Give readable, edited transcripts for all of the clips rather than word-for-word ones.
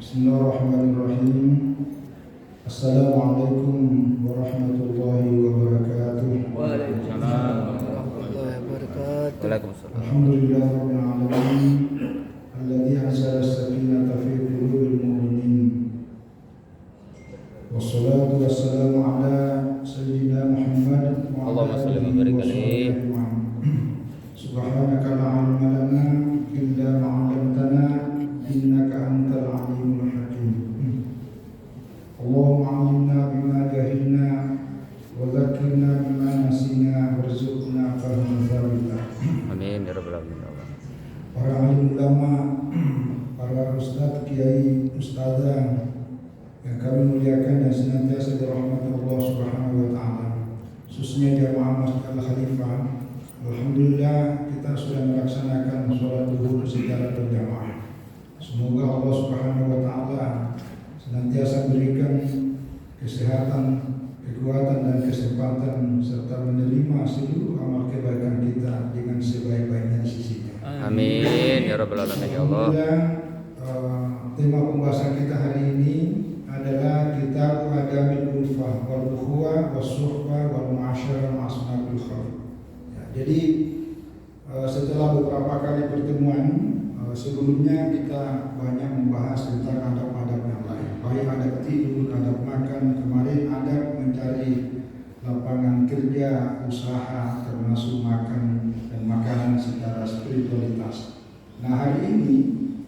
Bismillahirrahmanirrahim. Assalamualaikum warahmatullahi wabarakatuh. Waalaikumsalam warahmatullahi wabarakatuh. Waalaikumsalam. Alhamdulillahirabbil alamin alladzi anzala as-sakinata fi qulubil mu'minin. Wassalatu wassalamu ala sayyidina Muhammad wa ala Allahumma shalli wa barik alaihi. Subhanaka la ilma lana illa ma 'allamtana innaka antal alimul hakim. Allahumma 'allimna bima jahilna wa dhakkirna bima nasina warzuqna fahman tsabita. Amin ya rabbal alamin. Para alim ulama, para ustadz, kiai, ustadzah yang kami muliakan dan senantiasa dirahmati Allah Subhanahu wa taala, khususnya jamaah Masjid Al-Khalifah. Alhamdulillah kita sudah melaksanakan sholat zuhur secara berjamaah. Semoga Allah Subhanahu wa taala senantiasa berikan kesehatan, kekuatan dan kesempatan serta menerima seluruh amal kebaikan kita dengan sebaik-baiknya di sisinya. Amin ya rabbal alamin ya Allah. Alhamdulillah, tema pembahasan kita hari ini adalah kitab Adamul Ulfah wal Ukhuwah was Suhbah wal Mu'asyarah ma'asnabil khair. Jadi setelah beberapa kali pertemuan sebelumnya kita banyak membahas tentang adab-adab yang lain, baik adab tidur, adab makan, kemarin adab mencari lapangan kerja, usaha, termasuk makan dan makanan secara spiritualitas. Nah, hari ini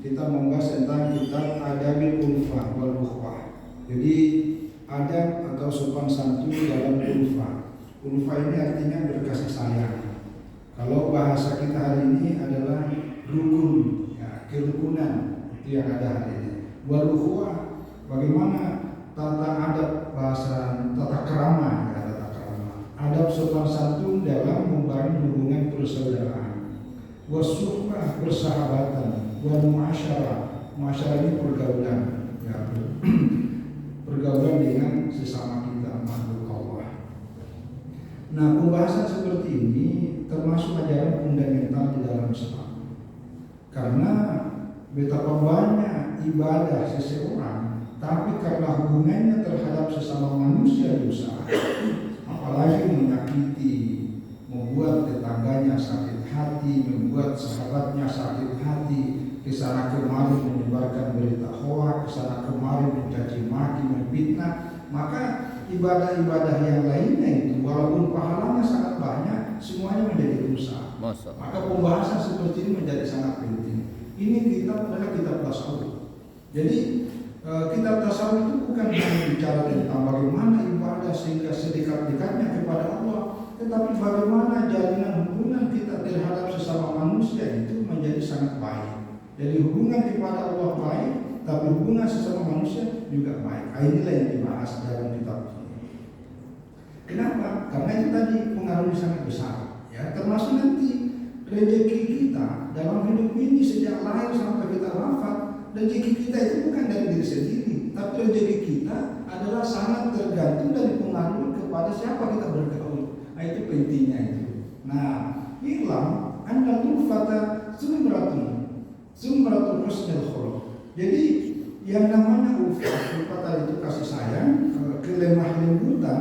kita membahas tentang kitab Adamul Ulfah wal Ukhuwah. Jadi adab atau sopan santun dalam ulfah. Ulfah ini artinya berkasih sayang. Kalau bahasa kita hari ini adalah rukun, ya, kerukunan itu yang ada hari ini. Wal ukhuwah, bagaimana tata adab bahasa tata kerama, ya, tata kerama. Adab sopan santun dalam membangun hubungan persaudaraan. Wasuhbah, persahabatan. Wal muasyarah, muasyarah ini pergaulan, ya, pergaulan dengan sesama kita makhluk Allah. Nah, pembahasan seperti ini termasuk ajaran fundamental di dalam Islam. Karena betapa banyak ibadah seseorang, tapi karena hubungannya terhadap sesama manusia dosa, apalagi menyakiti, membuat tetangganya sakit hati, membuat sahabatnya sakit hati, kesana kemari menyebarkan berita hoak, kesana kemari mencaci maki, memfitnah, maka ibadah-ibadah yang lainnya itu walaupun pahalanya sangat banyak, semuanya menjadi dosa. Maka pembahasan seperti ini menjadi sangat penting. Ini kitab adalah kitab tasawuf. Jadi kitab tasawuf itu bukan hanya bicara tentang bagaimana ibadah sehingga sedekat-dekatnya kepada Allah, tetapi bagaimana jalinan hubungan kita terhadap sesama manusia itu menjadi sangat baik. Jadi hubungan kepada Allah baik, tapi hubungan sesama manusia juga baik. Inilah yang dibahas dalam kitab ini. Kenapa? Karena itu tadi pengaruhnya sangat besar, ya, termasuk nanti rezeki kita dalam hidup ini sejak lahir sampai kita wafat. Rezeki kita itu bukan dari diri sendiri, tapi rezeki kita adalah sangat tergantung dari pengaruh kepada siapa kita bergaul. Nah, itu pentingnya itu. Nah, ikhlam anda ulfata sumratul husnul khuluq. Jadi yang namanya ulfah tadi itu kasih sayang, kelemah lembutan,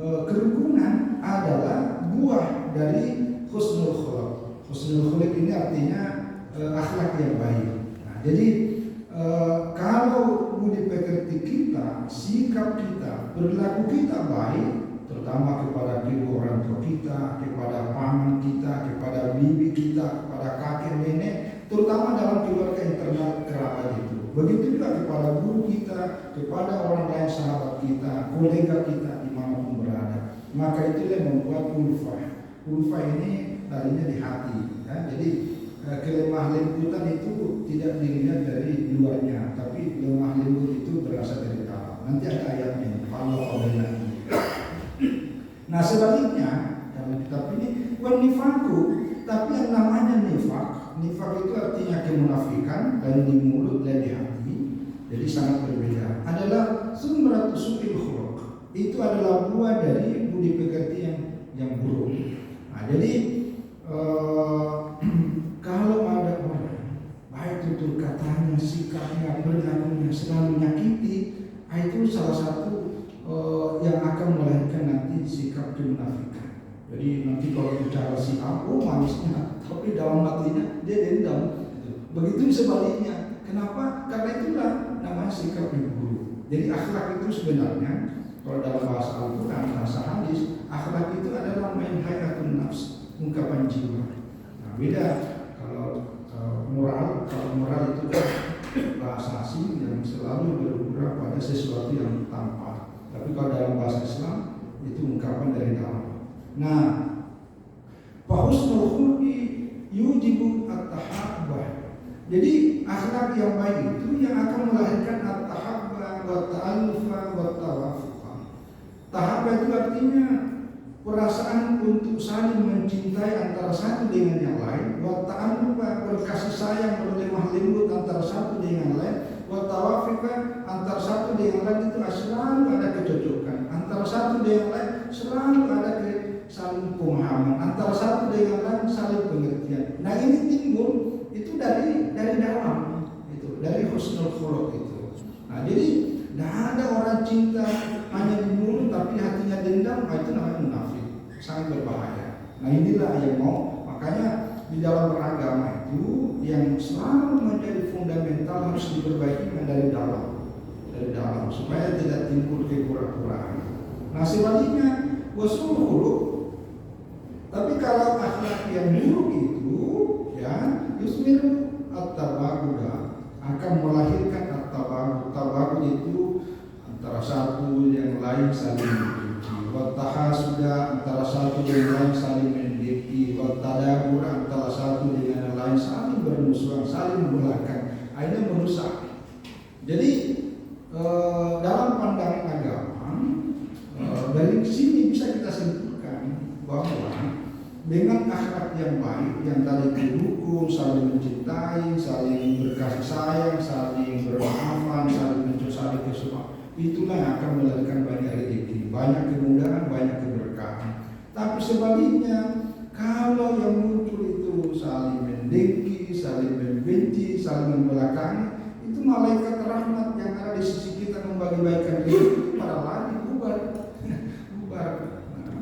kerukunan adalah buah dari husnul khuluq. Husnul khuluq ini artinya akhlak yang baik. Nah, jadi kalau budi pekerti kita, sikap kita, perilaku kita baik, terutama kepada kedua orang tua kita, kepada paman kita, kepada bibi kita, kepada kakek nenek, terutama dalam keluarga internal kerabat itu. Begitu juga kepada guru kita, kepada orang lain sahabat kita, kolega kita dimanapun berada. Maka itulah yang membuat ulfah. Ulfah ini tadinya di hati, ya. Jadi kelemah lembutan itu tidak dilihat dari luarnya, tapi lemah lembut itu berasal dari dalam. Nanti ada ayatnya. Nah, sebaliknya dalam kitab ini nifaku, tapi yang namanya nifak itu artinya kemunafikan dan di mulut dan di hati, jadi sangat berbeda. Adalah sumratu su'il khuluq. Itu adalah buah dari budi pekerti yang buruk. Nah, jadi kalau ada orang baik tutur katanya, sikapnya, perilakunya Islam menyakiti, itu salah satu yang akan melahirkan nanti sikap kemunafikan. Jadi nanti kalau bicara si A, oh manisnya, tapi dalam hatinya dia dendam. Begitu sebaliknya. Kenapa? Karena itulah namanya sikap yang buruk. Jadi akhlak itu sebenarnya kalau dalam bahasa Al-Quran, bahasa hadis, akhlak itu adalah main hayatun nafs, ungkapan jiwa. Nah, beda kalau moral. Kalau moral itu kan bahasa asing yang selalu berguna pada sesuatu yang tampak. Tapi kalau dalam bahasa Islam itu ungkapan dari dalam. Nah, husnul khuluqi yujibu at-tahabbah. Jadi akhlak yang baik itu yang akan melahirkan at-tahabbah wa ta'allufa wa tawafuqa. Tahabbah itu artinya perasaan untuk saling mencintai antara satu dengan yang lain, wa ta'allufa berkasih sayang berlemah lembut antara satu dengan lain, wa tawafuqa antara satu dengan lain itu selalu ada kecocokan, antara satu dengan lain selalu ada saling pemahaman, antara satu dengan lain saling pengertian. Nah ini timbul itu dari dalam, itu dari husnul khuluq itu. Nah jadi tidak ada orang cinta hanya di mulut tapi hatinya dendam, itu namanya munafik, sangat berbahaya. Nah inilah yang mau, makanya di dalam beragama itu yang selalu menjadi fundamental harus diperbaiki dari dalam supaya tidak timbul kepura-puraan. Nah sebaliknya husnul khuluq. Tapi kalau akhlak yang buruk itu ya yusmiru at-tabaguda, akan melahirkan at-tabagud. Tabagud itu antara satu yang lain saling membenci, wa tahasuda antara satu dengan lain saling mendengki, wa tadabur antara satu dengan yang lain saling bermusuhan, saling membelakang. Akhirnya merusak. Jadi dalam pandangan agama dari sini bisa kita simpulkan bahwa dengan akhlak yang baik, yang tadi didukung, saling mencintai, saling berkasih sayang, saling bermaafan, saling saling kesukaan, itulah yang akan melahirkan banyak rezeki, banyak kemudahan, banyak keberkahan. Tapi sebaliknya, kalau yang muncul itu saling mendengki, saling membenci, saling membelakangi, itu malaikat rahmat yang ada di sisi kita membagi-bagikan rezeki para lagi bubar.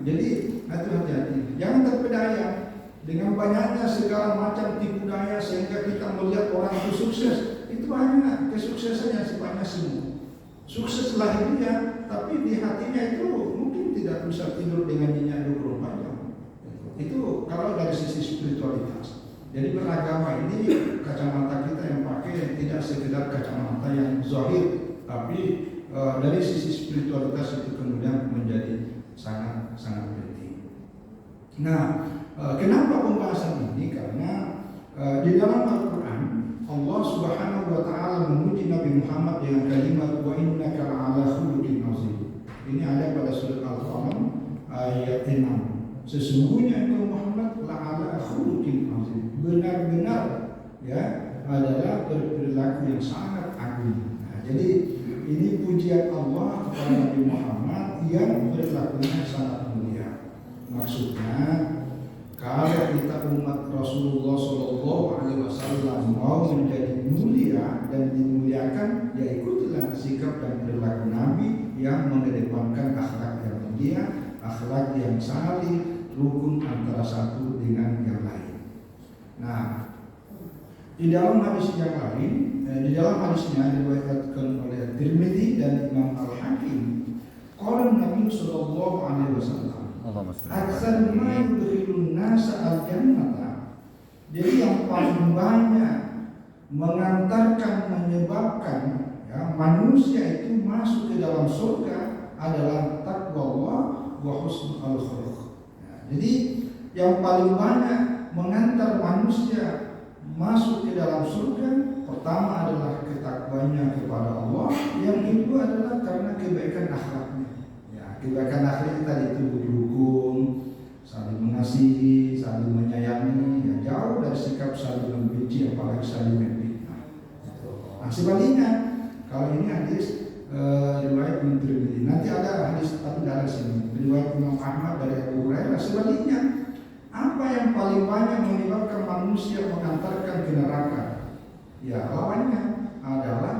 Jadi itu hati-hati, jangan terpedaya dengan banyaknya segala macam tipu daya sehingga kita melihat orang itu sukses. Itu hanya kesuksesannya sifatnya semu, sukses lahirnya, tapi di hatinya itu mungkin tidak bisa tidur dengan nyenyak 24 jam. Itu kalau dari sisi spiritualitas. Jadi beragama ini kacamata kita yang pakai tidak sekedar kacamata yang zahir, tapi dari sisi spiritualitas itu kemudian menjadi sangat penting. Nah, kenapa pembahasan ini? Karena di dalam Al-Quran Allah Subhanahu wa Ta'ala memuji Nabi Muhammad dengan kalimat wa innaka la'ala khuluqin azim. Ini ada pada surat Al-Qalam ayat 6. Sesungguhnya engkau Muhammad la'ala khuluqin azim, benar-benar ya adalah berperilaku yang sangat agung. Nah, jadi ini pujian Allah kepada Nabi Muhammad yang berlakunya sangat mulia. Maksudnya kalau kita umat Rasulullah SAW mau menjadi mulia dan dimuliakan, ya ikutilah sikap dan perilaku Nabi yang mengedepankan akhlak yang mulia, akhlak yang salih, rukun antara satu dengan yang lain. Nah, di dalam hadis yang lain, di dalam hadisnya diriwayatkan oleh Tirmidzi dan Imam Al-Hakim, qala Nabi sallallahu alaihi wasallam, "Aktsar ma yudkhilun nasa al-jannata." Jadi yang paling banyak mengantarkan, menyebabkan ya, manusia itu masuk ke dalam surga adalah taqwallah wa husnul khuluq. Ya, jadi yang paling banyak mengantar manusia masuk ke dalam surga, pertama adalah ketakwanya kepada Allah, yang kedua adalah karena kebaikan akhlaknya. Ya, kebaikan akhlak tadi itu rukun, saling mengasihi, saling menyayangi, ya, jauh dari sikap saling membenci, apalagi saling memfitnah. Nah, sebaliknya, kalau ini hadis riwayat Tirmidzi, nanti ada hadis tapi dari sini riwayat Imam Ahmad dari Abu Hurairah. Sebaliknya, apa yang paling banyak menyebabkan manusia mengantarkan ke neraka? Ya, lawannya adalah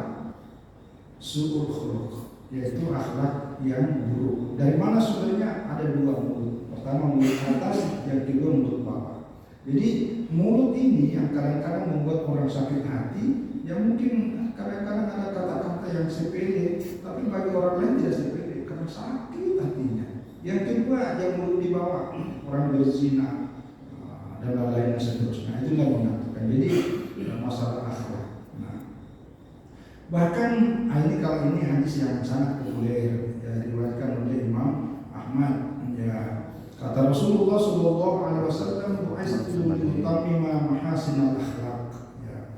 su'ul khuluq, yaitu akhlak yang buruk. Dari mana sumbernya? Ada dua mulut. Pertama mulut atas, yang kedua mulut bawah. Jadi mulut ini yang kadang-kadang membuat orang sakit hati, yang mungkin kadang-kadang ada kata-kata yang sepele, tapi bagi orang lain tidak sepele karena sakit hatinya. Yang kedua yang mulut di bawah, orang berzina dan lain-lain seterusnya. Itu yang menentukan. Jadi masalah akhlak. Bahkan ini kalau ini hadis yang sangat populer, ya, diriwayatkan oleh Imam Ahmad, ya, kata Rasulullah Shallallahu Alaihi Wasallam, "Bu'aistu liutammima mahasinal akhlak." Ya,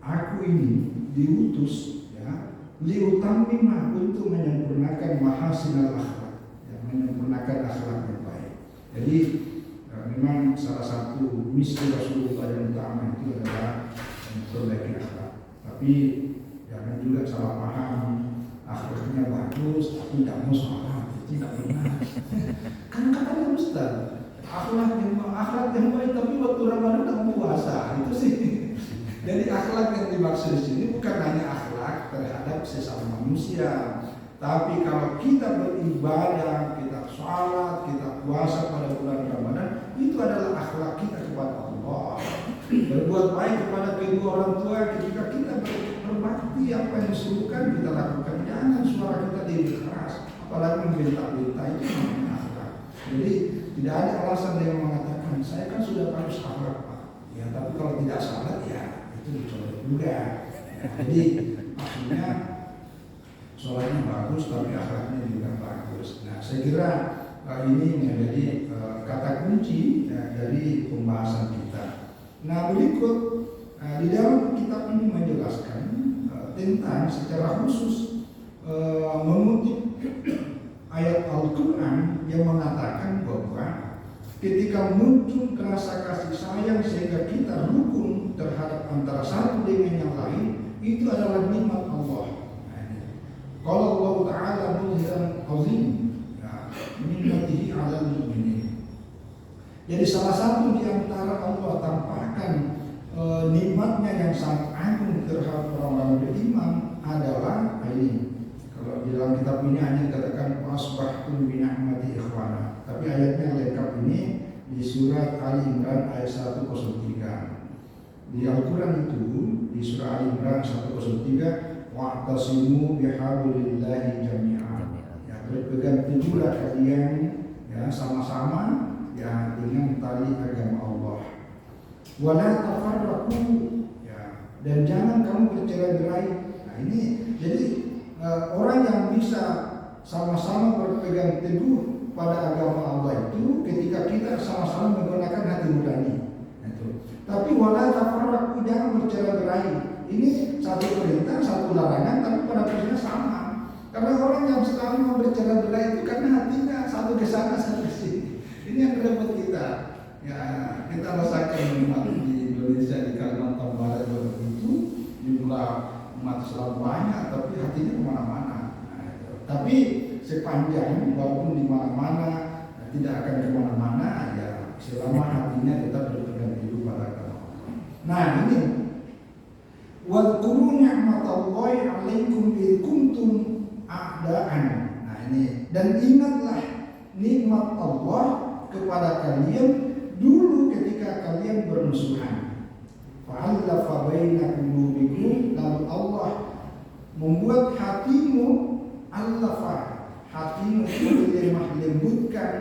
aku ini diutus, ya, liutammima, untuk menyempurnakan mahasinal akhlak, ya, menyempurnakan akhlak yang baik. Jadi memang salah satu misi Rasulullah yang utama itu adalah memperbaiki akhlak. Tapi jangan juga salah paham, akhlaknya bagus tapi tidak mau sholat, itu tidak benar. Kan katanya Ustaz, akhlak yang baik tapi waktu Ramadan tidak mau puasa, itu sih. Jadi akhlak yang dimaksud di sini bukan hanya akhlak terhadap sesama manusia, tapi kalau kita beribadah, kita sholat, kita puasa pada bulan Ramadan, itu adalah akhlak kita kepada Allah. Berbuat baik kepada kedua orang tua, ketika kita berbakti, apa yang disuruhkan kita lakukan. Jangan suara kita keras, apalagi membentak-bentak, itu namanya akhlak. Jadi tidak ada alasan yang mengatakan saya kan sudah harus akhlak, Pak. Ya, tapi kalau tidak salat ya itu dicoba juga. Ya, jadi maksudnya sholatnya bagus tapi akhlaknya juga bagus. Nah, saya kira ini menjadi kata kunci, ya, dari pembahasan kita. Nah, berikut di dalam kitab ini menjelaskan tentang secara khusus mengutip ayat Al-Quran yang mengatakan bahwa ketika muncul rasa kasih sayang sehingga kita rukun terhadap antara satu dengan yang lain, itu adalah nikmat Allah. Kalau Allah Ta'ala muzhiran azim, nikmatihi 'alal mu'minin. Jadi salah satu di antara Allah tampakkan nikmatnya yang sangat agung terhadap orang-orang beriman adalah ini. Kalau di dalam kitab ini hanya dikatakan asbahtum bi ni'mati ikhwana, tapi ayatnya lengkap ini di surat Ali Imran ayat 103. Di Al-Quran itu di surah Ali Imran 103, wa'tasimu bihablillahi jami'an. Ya, berpegang teguhlah kalian, ya, sama-sama, ya, dengan tali agama Allah. Wala tafarraqu, ya, dan jangan kamu bercerai-berai. Nah, ini jadi orang yang bisa sama-sama berpegang teguh pada agama Allah itu ketika kita sama-sama menggunakan hati nurani. Itu. Tapi wala tafarraqu, jangan bercerai-berai. Ini satu perintah, satu larangan, tapi pada prinsipnya sama. Karena orang yang selalu mau bercerai-berai itu karena hatinya satu ke sana, satu ke sini. Ini yang repot kita. Ya, kita rasakan umat di Indonesia, di Kalimantan Barat begitu, jumlah umat Islam banyak, tapi hatinya kemana-mana. Nah, tapi sepanjang walaupun di mana-mana, tidak akan kemana-mana, ya selama hatinya tetap berpegang teguh pada agama. Nah, ini wadhkuru ni'matallahi 'alaikum id kuntum a'da'an. Nah, ini, dan ingatlah nikmat Allah kepada kalian dulu ketika kalian bermusuhan. Fa'alafa baina qulubikum, lalu Allah membuat hatimu, alafa, hatimu lemah lembutkan,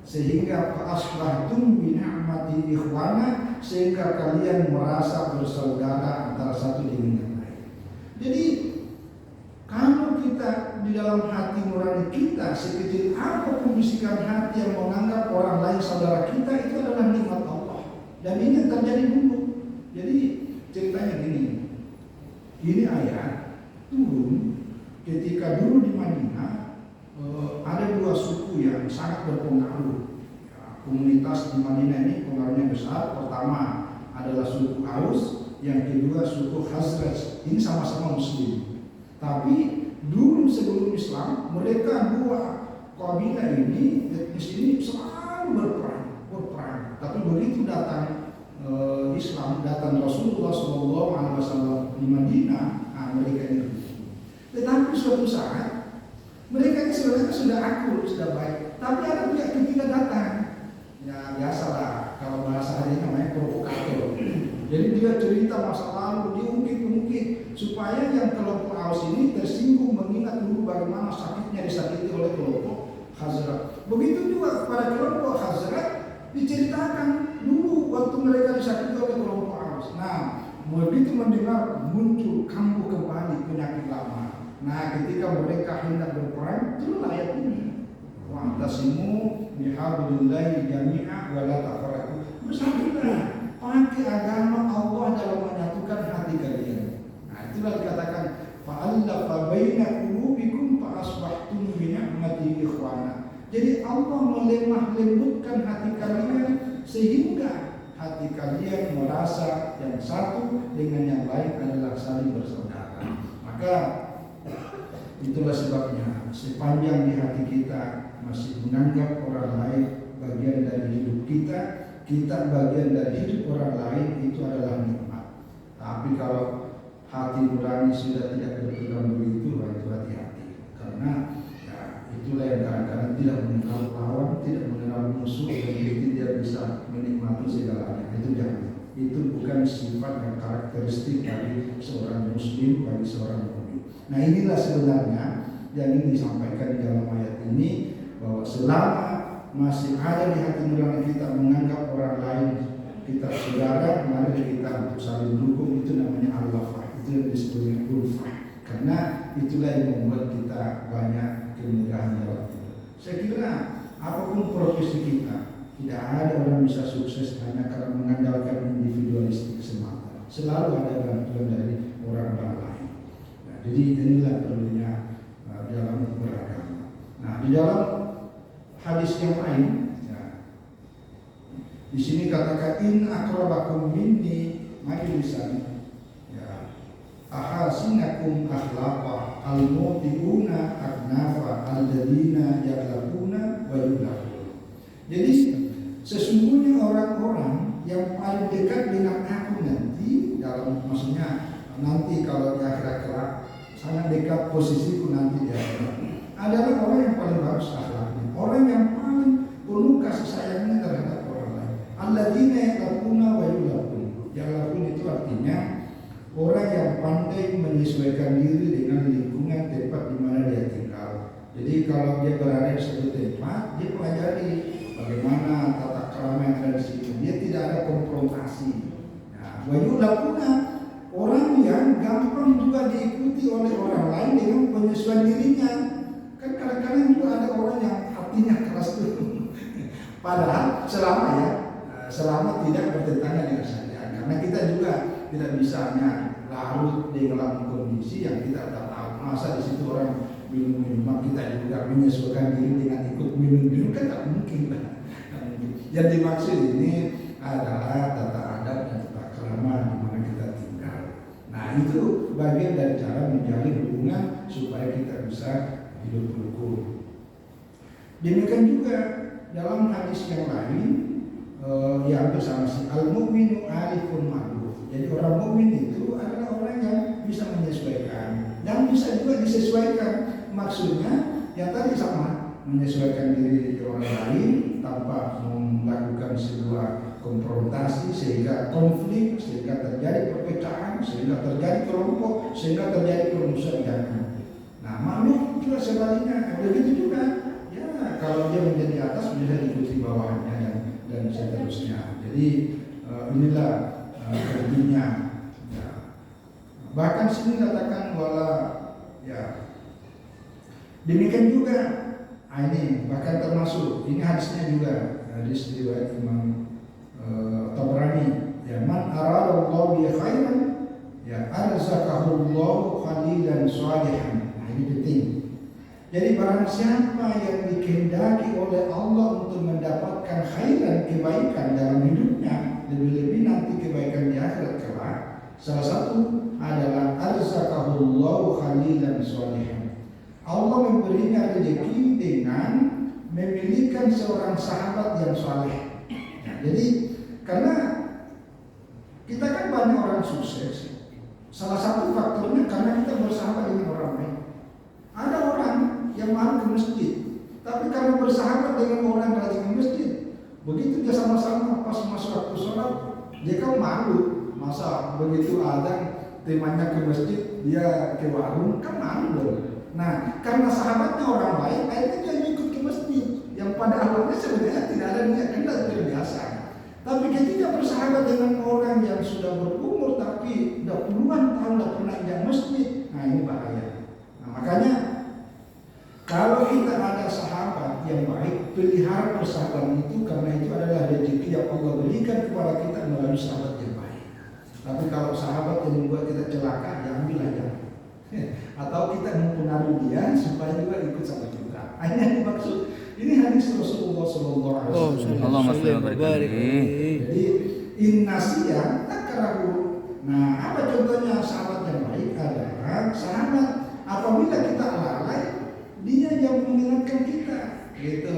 sehingga fa'asbahtum bi ni'mati ikhwana, sehingga kalian merasa bersaudara antara satu dengan yang lain. Jadi kalau kita di dalam hati nurani kita, sekecil apapun bisikan hati yang menganggap orang lain saudara kita, itu adalah nikmat Allah. Dan ini terjadi dulu. Jadi ceritanya gini, ini ayat turun ketika dulu di Madinah ada dua suku yang sangat berpengaruh. Ya, komunitas di Madinah ini pengaruhnya besar. Pertama adalah suku Aus, yang kedua suku Khazraj. Ini sama-sama Muslim. Tapi dulu sebelum Islam, mereka dua kabilah ini, etnis ini selalu berperang. Tapi begitu datang Islam, datang Rasulullah SAW di Madinah, mereka ini. Tetapi suatu saat mereka ini sebenarnya sudah akur, sudah baik, tapi ada pihak ketiga datang. Ya biasalah, kalau bahasa hari ini namanya provokator. Jadi dia cerita masa lalu, diungkit-ungkit supaya yang kelompok Aus ini tersinggung, mengingat dulu bagaimana sakitnya disakiti oleh kelompok Khazraj. Begitu juga pada kelompok Khazraj diceritakan dulu waktu mereka disakiti oleh kelompok Aus. Nah, begitu mendengar muncul kambuh kembali penyakit lama. Nah, ketika mereka hendak berperang, turun ayat ini. Wa'tasimu bihablillahi jami'a wa la tafarraqu. Bersatulah, pakai agama Allah dalam menyatukan hati kalian. Nah, itulah dikatakan fa'allafa baina qulubikum fa asbahtum bi ni'mati ikhwana. Jadi Allah melemah lembutkan hati kalian sehingga hati kalian merasa yang satu dengan yang lain adalah saling bersaudara. Maka itulah sebabnya sepanjang di hati kita masih menganggap orang lain bagian dari hidup kita, kita bagian dari hidup orang lain, itu adalah nikmat. Tapi kalau hati nurani sudah tidak berpegang begitu, itu hati-hati. Karena ya, itulah yang kadang-kadang tidak mengenal lawan, tidak mengenal musuh, dan itu dia bisa menikmati segalanya. Itu jangan. Itu bukan sifat dan karakteristik bagi seorang muslim, bagi seorang mukmin. Nah, inilah sebenarnya yang ingin disampaikan di dalam ayat ini, bahwa selama masih ada di hati nurani kita menganggap orang lain kita saudara, mari kita untuk saling dukung. Itu namanya al-wafah, itu yang disebut dengan ulfah. Karena itulah yang membuat kita banyak kemudahan dalam hidup. Saya kira apapun profesi kita, tidak ada orang bisa sukses hanya karena mengandalkan individualistik semata. Selalu ada bantuan dari orang-orang lain. Nah, jadi inilah perlunya dalam beragama. Nah, di dalam hadis yang lain, ya, di sini katakan in akrabakum minni majlisan, ya, ahasinakum akhlaqa al-mutiuna aknafa al-ladina yaglabuna wa yulabun. Jadi sesungguhnya orang-orang yang paling dekat dengan aku nanti, dalam maksudnya nanti kalau di akhirat kelak, sangat dekat posisiku nanti di akhirat, adalah orang yang paling bagus akhlaknya, orang yang paling penuh kasih sayangnya terhadap orang lain. Alladzina yaglabuna wa yulabun. Yaglabun itu artinya orang yang pandai menyesuaikan diri dengan lingkungan tempat di mana dia tinggal. Jadi kalau dia berada di suatu tempat, dia pelajari bagaimana tata krama yang ada di situ. Dia tidak ada konfrontasi. Nah, wa yulabuna, orang yang gampang juga diikuti oleh orang lain dengan penyesuaian dirinya. Kan kadang-kadang juga ada orang yang hatinya keras tuh. Padahal selama tidak bertentangan dengan syariat. Karena kita juga tidak bisa hanya larut di dalam kondisi yang kita tak tahu. Masa di situ orang minum minuman, kita juga menyesuaikan diri dengan ikut minum kan tak mungkin. Yang dimaksud ini adalah tata adab dan tata krama di mana kita tinggal. Nah, itu bagian dari cara menjalin hubungan supaya kita bisa hidup rukun. Demikian juga dalam hadis yang lain yang bersama si al-mu'minu alifun ma'ruf. Jadi orang mukmin itu adalah orang yang bisa menyesuaikan dan bisa juga disesuaikan. Maksudnya yang tadi sama, menyesuaikan diri dengan orang lain tanpa melakukan sebuah konfrontasi sehingga konflik, sehingga terjadi perpecahan, sehingga terjadi kelompok, sehingga terjadi permusuhan. Nah, makhluk juga sebaliknya, begitu juga. Ya, kalau dia menjadi atas, bisa diikuti bawahnya dan seterusnya. Jadi inilah kerjanya. Ya. Bahkan sini katakan wala, ya. Demikian juga. Ini bahkan termasuk ini hadisnya juga hadis riwayat Imam Tabrani. Ya, man aradallahu bi khairan, ya arzaqahu Allahu khalilan shalihan. Ini penting. Jadi barang siapa yang dikehendaki oleh Allah untuk mendapatkan khairan, kebaikan dalam hidupnya, lebih-lebih nanti kebaikan di akhirat kelak, salah satu adalah arzaqahullahu khalilan shalihan. Allah memberinya rezeki dengan memilihkan seorang sahabat yang saleh. Nah, jadi karena kita kan banyak orang sukses, salah satu faktornya karena kita bersahabat dengan orang lain. malu ke masjid. Tapi karena bersahabat dengan orang yang rajin ke masjid, begitu dia sama-sama pas masuk waktu sholat, dia kan malu. Masa begitu azan temannya ke masjid, dia ke warung, kan malu dong. Nah, karena sahabatnya orang baik, akhirnya dia ikut ke masjid. Yang pada awalnya sebenarnya tidak ada niat, kan tidak biasa. Tapi ketika bersahabat dengan orang yang sudah berumur tapi udah puluhan tahun tidak pernah injak masjid, nah ini bahaya. Nah, makanya kalau kita ada sahabat yang baik, pelihara persahabatan itu, karena itu adalah rezeki yang Allah berikan kepada kita melalui sahabat yang baik. Tapi kalau sahabat yang membuat kita celaka, ya ambillah ya. Atau kita mempengaruhi dia supaya juga ikut sama kita. Ini yang dimaksud. Ini hadis Rasulullah SAW. Allahumma shalli wa barik. Jadi innasiya takrahu. Nah, apa contohnya sahabat yang baik adalah sahabat apabila kita lalai, dia yang mengingatkan kita, gitu.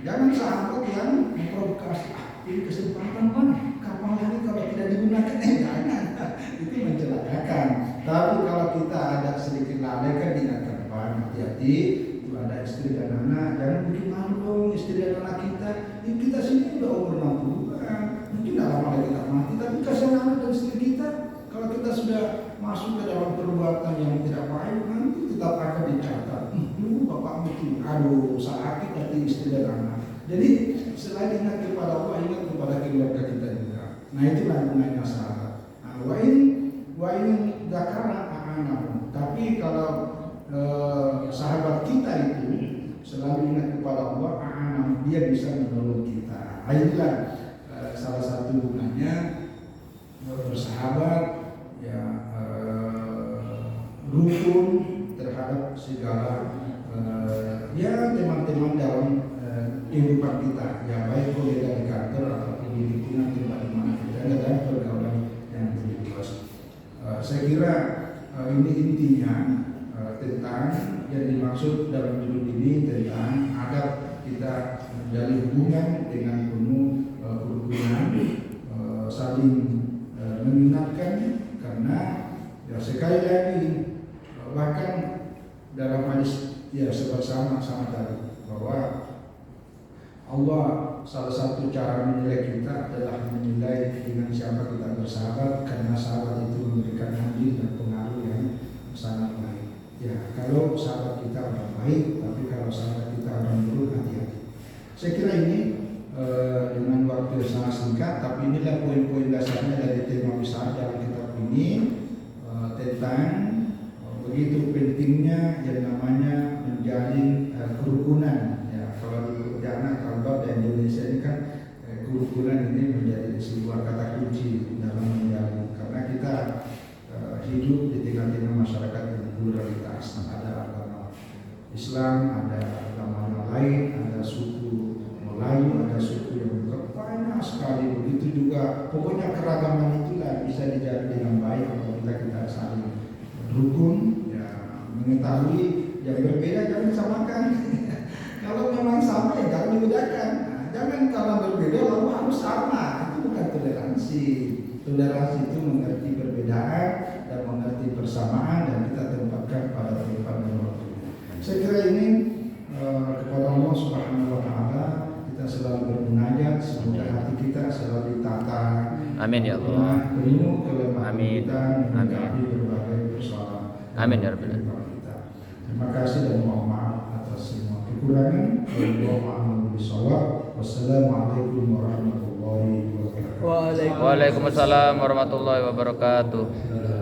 Jangan sahabat yang memprovokasi. Ini kesempatan kan, kapal ini kalau tidak digunakan, jangan. Itu mencelakakan. Tapi kalau kita ada sedikit lalai kan diingatkan, hati-hati. Itu ada istri dan anak, jangan bikin malu dong istri dan anak kita. Ini kita sini udah umur 60-an, mungkin tidak lama lagi kita mati. Tapi kasihan anak dan istri kita. Kalau kita sudah masuk ke dalam perbuatan yang tidak baik, nanti tetap akan dicatat. Dulu bapak mungkin, aduh sakit hati istri dan anak. Jadi selain ingat kepada Allah, ingat kepada keluarga kita juga. Nah itulah gunanya sahabat. Nah, wa in dzakara a'anahu. Tapi kalau sahabat kita itu selalu ingat kepada Allah, a'anahu, dia bisa menolong kita. Inilah salah satu gunanya bersahabat, ya, rukun terhadap segala ya teman-teman dalam kehidupan kita, ya baik kolega di kantor ataupun di lingkungan tempat di mana kita ada dan pergaulan yang lebih luas. Saya kira ini intinya tentang yang dimaksud dalam judul ini, tentang adab kita menjalin hubungan dengan penuh kerukunan, saling mengingatkan, karena ya sekali lagi bahkan dalam hadis ya sama tadi bahwa Allah salah satu cara menilai kita adalah menilai dengan siapa kita bersahabat, karena sahabat itu memberikan andil dan pengaruh yang sangat baik. Ya, kalau sahabat kita orang baik, tapi kalau sahabat kita orang buruk, hati-hati. Saya kira ini dengan waktu yang sangat singkat, tapi inilah poin-poin dasarnya dari tema besar dalam kitab ini, tentang begitu pentingnya yang namanya menjalin kerukunan. Ya, kalau di pekerjaan kalau di Indonesia ini kan kerukunan ini menjadi sebuah kata kunci dalam menjalin, karena kita hidup di tengah-tengah masyarakat yang pluralitas. Ada agama Islam, ada agama yang lain, ada suku Melayu, ada suku yang banyak sekali. Begitu juga, pokoknya keragaman itulah bisa dijalin dengan baik apabila kita saling rukun, ya, mengetahui yang berbeda jangan disamakan. Kalau memang sama ya jangan dibedakan. Nah, jangan kalau berbeda lalu harus sama. Itu bukan toleransi. Toleransi itu mengerti perbedaan dan mengerti persamaan, dan kita tempatkan pada tempat dan waktunya. Saya kira ini kepada Allah Subhanahu wa Ta'ala kita selalu bermunajat, semoga hati kita selalu ditata. Amin ya Allah. Penuh kelemahan Amin. kita menghadapi berbagai persoalan. Amin ya Rabbal Alamin. Terima kasih dan mohon maaf atas semua kekurangan. Wassalamualaikum warahmatullahi wabarakatuh. Waalaikumsalam warahmatullahi wabarakatuh.